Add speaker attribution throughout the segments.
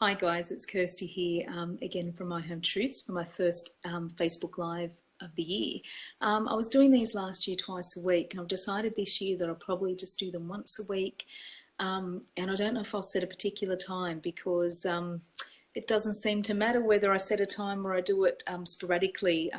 Speaker 1: Hi guys, it's Kirsty here again from My Home Truths for my first Facebook Live of the year. I was doing these last year twice a week, and I've decided this year that I'll probably just do them once a week. And I don't know if I'll set a particular time because it doesn't seem to matter whether I set a time or I do it sporadically.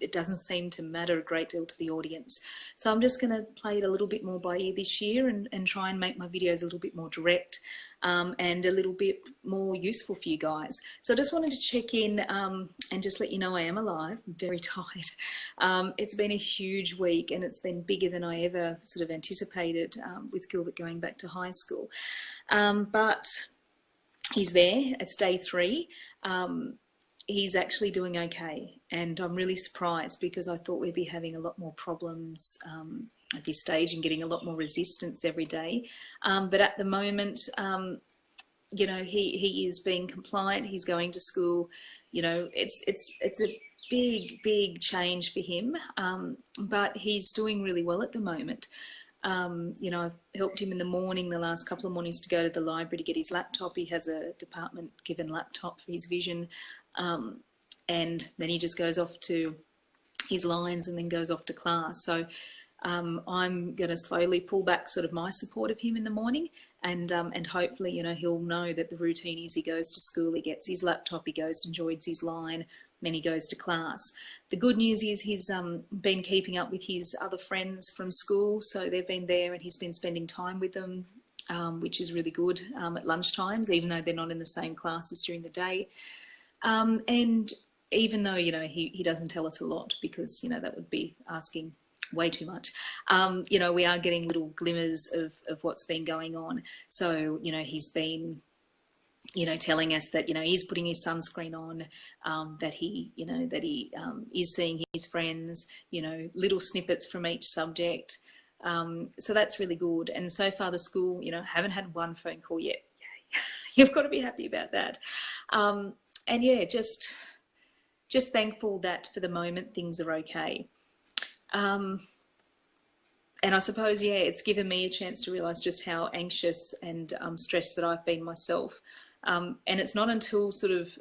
Speaker 1: It doesn't seem to matter a great deal to the audience. So I'm just going to play it a little bit more by ear this year and try and make my videos a little bit more direct and a little bit more useful for you guys. So I just wanted to check in and just let you know I am alive. I'm very tired. It's been a huge week and it's been bigger than I ever sort of anticipated with Gilbert going back to high school. But he's there. It's day 3. He's actually doing okay, and I'm really surprised because I thought we'd be having a lot more problems at this stage and getting a lot more resistance every day. But at the moment, he is being compliant. He's going to school. It's a big change for him, but he's doing really well at the moment. I've helped him in the morning, the last couple of mornings, to go to the library to get his laptop. He has a department given laptop for his vision. And then he just goes off to his lines and then goes off to class. So I'm going to slowly pull back sort of my support of him in the morning, and hopefully, he'll know that the routine is he goes to school, he gets his laptop, he goes and joins his line, then he goes to class. The good news is he's been keeping up with his other friends from school, so they've been there and he's been spending time with them, which is really good at lunchtimes, even though they're not in the same classes during the day. And even though, he doesn't tell us a lot because, that would be asking way too much, we are getting little glimmers of what's been going on. So, he's been, telling us that, he's putting his sunscreen on, that he is seeing his friends, little snippets from each subject. So that's really good. And so far the school, haven't had one phone call yet. Yay. You've got to be happy about that. And yeah, just thankful that for the moment things are okay. And I suppose, yeah, it's given me a chance to realise just how anxious and stressed that I've been myself. And it's not until sort of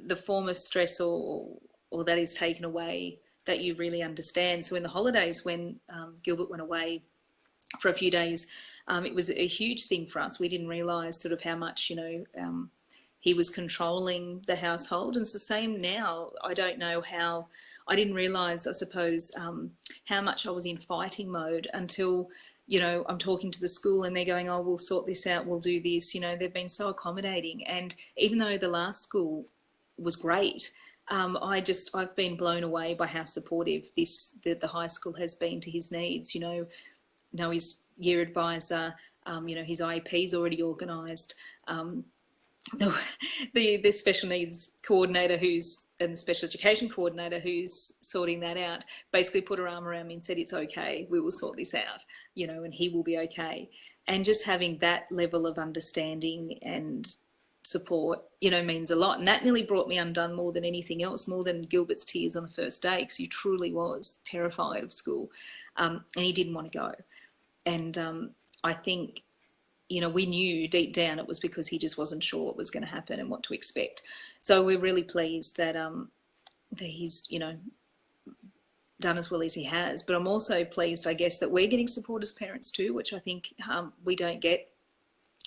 Speaker 1: the form of stress or that is taken away that you really understand. So in the holidays when Gilbert went away for a few days, it was a huge thing for us. We didn't realise sort of how much, he was controlling the household. And it's the same now. I don't know how, I didn't realise, I suppose, how much I was in fighting mode until, I'm talking to the school and they're going, oh, we'll sort this out, we'll do this. They've been so accommodating. And even though the last school was great, I've been blown away by how supportive the high school has been to his needs. His year advisor, his IEP's already organised. The special needs coordinator and the special education coordinator who's sorting that out basically put her arm around me and said, it's okay, we will sort this out, and he will be okay. And just having that level of understanding and support, means a lot. And that nearly brought me undone more than anything else, more than Gilbert's tears on the first day, because he truly was terrified of school, and he didn't want to go. And I think, we knew deep down it was because he just wasn't sure what was going to happen and what to expect. So we're really pleased that he's, done as well as he has. But I'm also pleased, I guess, that we're getting support as parents too, which I think we don't get.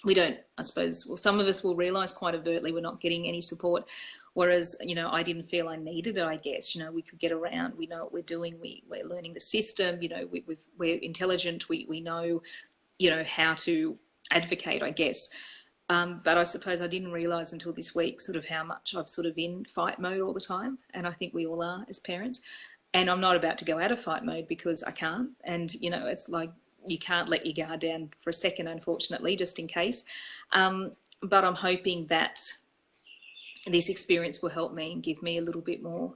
Speaker 1: We don't, I suppose, well, some of us will realise quite overtly we're not getting any support. Whereas, I didn't feel I needed it, I guess. We could get around, we know what we're doing, we're learning the system, we're intelligent, we know, how to advocate, I guess. But I suppose I didn't realise until this week sort of how much I've sort of in fight mode all the time. And I think we all are as parents. And I'm not about to go out of fight mode because I can't. And, it's like you can't let your guard down for a second, unfortunately, just in case. But I'm hoping that this experience will help me and give me a little bit more,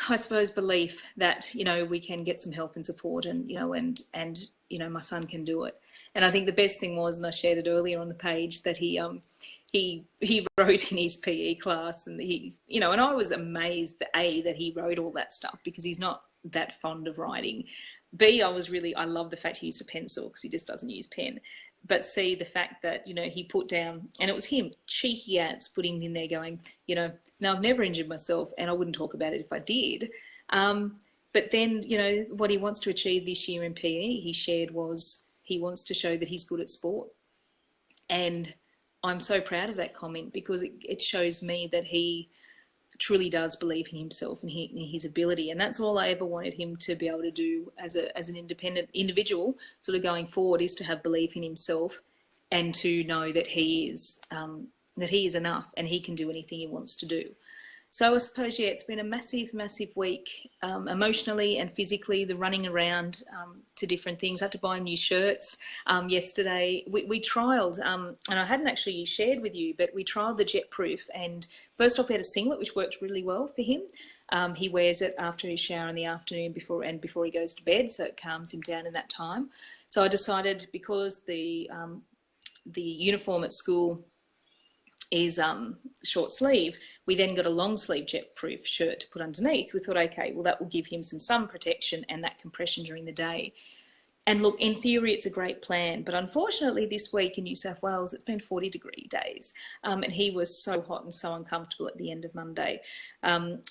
Speaker 1: I suppose, belief that, we can get some help and support and, my son can do it. And I think the best thing was, and I shared it earlier on the page, that he wrote in his PE class, and and I was amazed that he wrote all that stuff because he's not that fond of writing. B, I love the fact he used a pencil because he just doesn't use pen. but see the fact that, you know, he put down, and it was him, cheeky ants, putting in there going, you know, now I've never injured myself and I wouldn't talk about it if I did. But then, you know, what he wants to achieve this year in PE, he shared, was he wants to show that he's good at sport. And I'm so proud of that comment, because it shows me that he truly does believe in himself and his ability. And that's all I ever wanted him to be able to do as an independent individual, sort of going forward, is to have belief in himself and to know that he is enough and he can do anything he wants to do. So I suppose, yeah, it's been a massive, massive week, emotionally and physically, the running around to different things. I had to buy new shirts yesterday. We trialled, and I hadn't actually shared with you, but we trialled the Jetproof. And first off, we had a singlet, which worked really well for him. He wears it after his shower in the afternoon before he goes to bed, so it calms him down in that time. So I decided, because the uniform at school is short sleeve, we then got a long sleeve Jetproof shirt to put underneath. We thought, okay, well, that will give him some sun protection and that compression during the day. And look, in theory, it's a great plan, but unfortunately this week in New South Wales, it's been 40-degree days, and he was so hot and so uncomfortable at the end of Monday.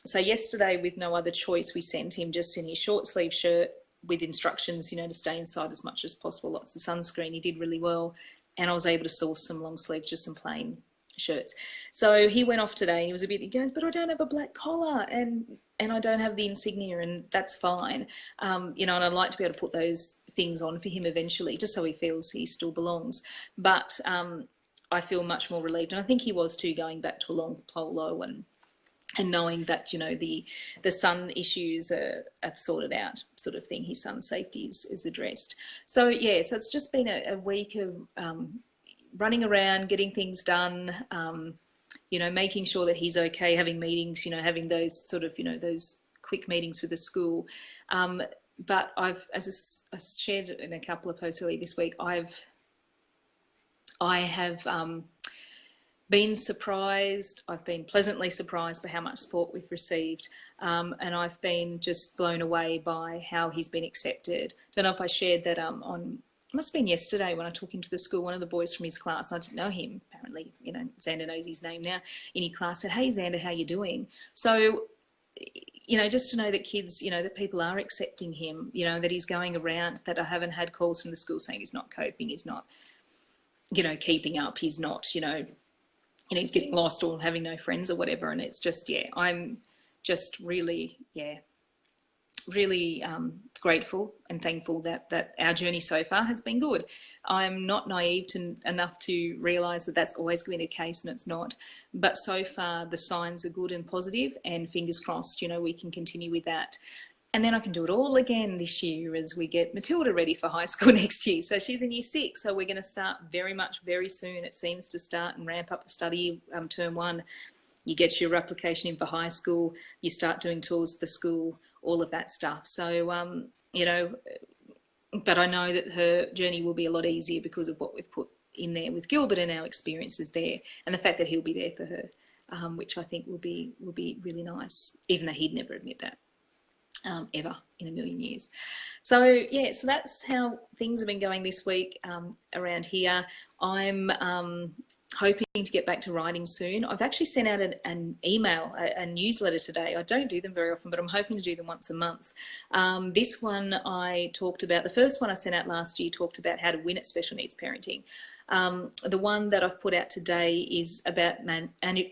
Speaker 1: So yesterday, with no other choice, we sent him just in his short sleeve shirt with instructions, you know, to stay inside as much as possible, lots of sunscreen. He did really well, and I was able to source some long sleeves, just some plain shirts. So he went off today. He goes, but I don't have a black collar and I don't have the insignia, and that's fine. You know, and I'd like to be able to put those things on for him eventually, just so he feels he still belongs. But I feel much more relieved, and I think he was too, going back to a long polo and knowing that, you know, the sun issues are sorted out, sort of thing. His sun safety is addressed. So yeah, so it's just been a week of running around, getting things done, you know, making sure that he's okay, having meetings, you know, having those sort of, you know, those quick meetings with the school. But as I shared in a couple of posts earlier this week, I have been surprised. I've been pleasantly surprised by how much support we've received. And I've been just blown away by how he's been accepted. Don't know if I shared that it must have been yesterday when I took him to the school. One of the boys from his class, I didn't know him, apparently, you know, Xander knows his name now, in his class, said, hey, Xander, how you doing? So, you know, just to know that kids, you know, that people are accepting him, you know, that he's going around, that I haven't had calls from the school saying he's not coping, he's not, you know, keeping up, he's not, you know, he's getting lost or having no friends or whatever. And it's just, yeah, I'm just really, really grateful and thankful that our journey so far has been good. I'm not naive enough to realise that that's always going to be the case, and it's not. But so far the signs are good and positive, and fingers crossed, you know, we can continue with that. And then I can do it all again this year as we get Matilda ready for high school next year. So she's in year 6, so we're going to start very soon. It seems to start and ramp up the study term 1. You get your application in for high school, you start doing tours of the school, all of that stuff. So, you know, but I know that her journey will be a lot easier because of what we've put in there with Gilbert and our experiences there, and the fact that he'll be there for her, which I think will be really nice, even though he'd never admit that. Ever in a million years. So yeah, so that's how things have been going this week around here. I'm hoping to get back to writing soon. I've actually sent out an email, a newsletter today. I don't do them very often, but I'm hoping to do them once a month. This one I talked about, the first one I sent out last year talked about how to win at special needs parenting. The one that I've put out today is about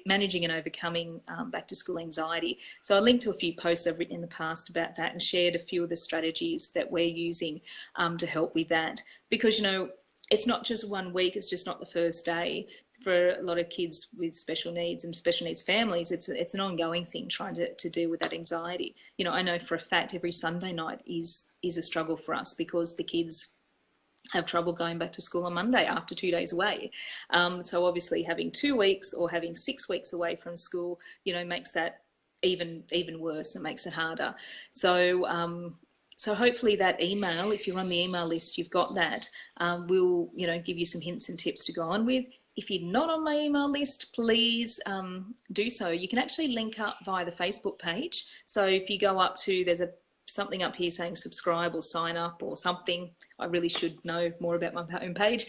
Speaker 1: managing and overcoming back to school anxiety. So I linked to a few posts I've written in the past about that and shared a few of the strategies that we're using to help with that. Because, you know, it's not just 1 week, it's just not the first day. For a lot of kids with special needs and special needs families, it's an ongoing thing, trying to deal with that anxiety. You know, I know for a fact every Sunday night is a struggle for us, because the kids have trouble going back to school on Monday after 2 days away. So obviously having 2 weeks or having 6 weeks away from school, you know, makes that even worse and makes it harder. So so hopefully that email, if you're on the email list, you've got that. We'll, you know, give you some hints and tips to go on with. If you're not on my email list, please do so. You can actually link up via the Facebook page. So if you go up to, there's a something up here saying subscribe or sign up or something. I really should know more about my homepage.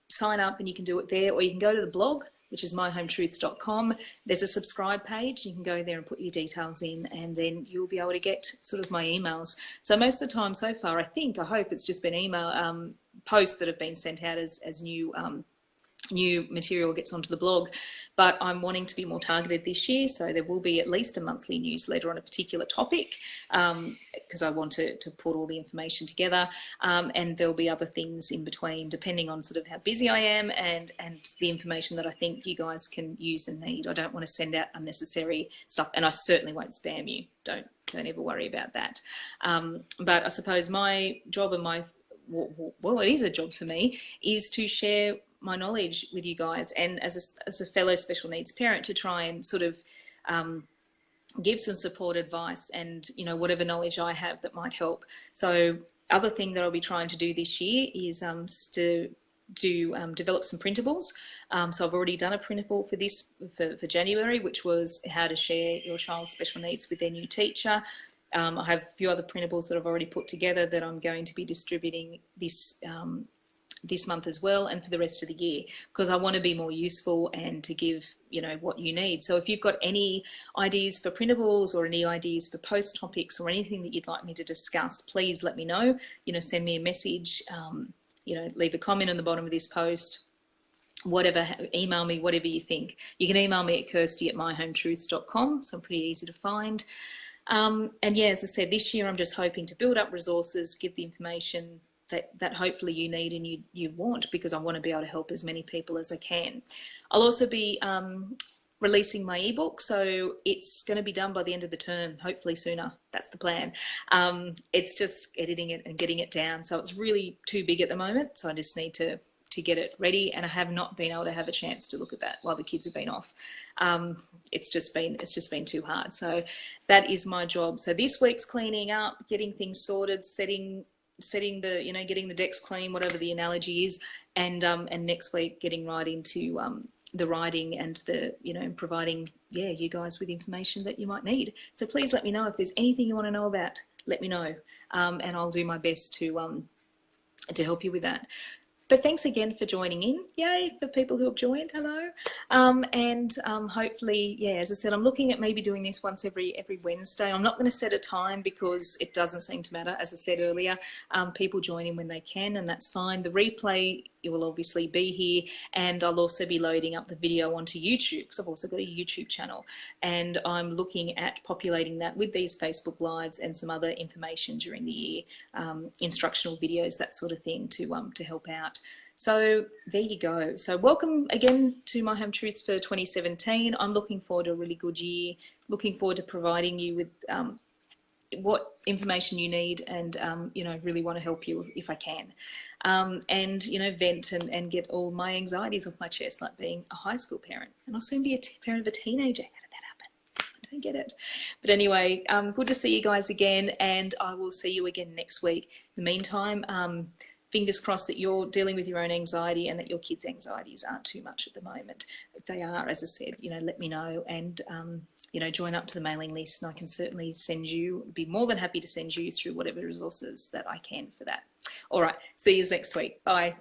Speaker 1: Sign up and you can do it there, or you can go to the blog, which is myhometruths.com. There's a subscribe page. You can go there and put your details in, and then you'll be able to get sort of my emails. So most of the time so far, I hope it's just been email posts that have been sent out as new material gets onto the blog, but I'm wanting to be more targeted this year, so there will be at least a monthly newsletter on a particular topic, because I want to put all the information together, and there'll be other things in between depending on sort of how busy I am and the information that I think you guys can use and need. I don't want to send out unnecessary stuff, and I certainly won't spam you. Don't ever worry about that. But I suppose my job and well, it is a job for me, is to share my knowledge with you guys, and as a fellow special needs parent, to try and sort of give some support, advice, and whatever knowledge I have that might help. So other thing that I'll be trying to do this year is to develop some printables. So I've already done a printable for January, which was how to share your child's special needs with their new teacher. I have a few other printables that I've already put together that I'm going to be distributing this month as well, and for the rest of the year, because I want to be more useful and to give what you need. So if you've got any ideas for printables or any ideas for post topics or anything that you'd like me to discuss, please let me know. Send me a message, leave a comment on the bottom of this post, whatever, email me, whatever you think. You can email me at kirsty@myhometruths.com, so I'm pretty easy to find. And yeah, as I said, this year I'm just hoping to build up resources, give the information that hopefully you need and you want, because I want to be able to help as many people as I can. I'll also be releasing my ebook, so it's going to be done by the end of the term, hopefully sooner. That's the plan. It's just editing it and getting it down, so it's really too big at the moment, so I just need to get it ready, and I have not been able to have a chance to look at that while the kids have been off. It's just been too hard. So that is my job. So this week's cleaning up, getting things sorted, setting the getting the decks clean, whatever the analogy is, and next week getting right into the writing and the providing you guys with information that you might need. So please let me know if there's anything you want to know about. Let me know, and I'll do my best to help you with that. But thanks again for joining in. Yay for people who have joined. Hello. Hopefully, as I said, I'm looking at maybe doing this once every Wednesday. I'm not going to set a time because it doesn't seem to matter. As I said earlier, people join in when they can, and that's fine. The replay, it will obviously be here, and I'll also be loading up the video onto YouTube, because I've also got a YouTube channel, and I'm looking at populating that with these Facebook Lives and some other information during the year, instructional videos, that sort of thing, to help out. So there you go. So welcome again to My Home Truths for 2017. I'm looking forward to a really good year, looking forward to providing you with what information you need, and really want to help you if I can, and vent and get all my anxieties off my chest, like being a high school parent, and I'll soon be a parent of a teenager. How did that happen? I don't get it. But anyway, good to see you guys again, and I will see you again next week. In the meantime, fingers crossed that you're dealing with your own anxiety and that your kids' anxieties aren't too much at the moment. If they are, as I said, let me know, and join up to the mailing list, and I can certainly be more than happy to send you through whatever resources that I can for that. All right, see you next week. Bye.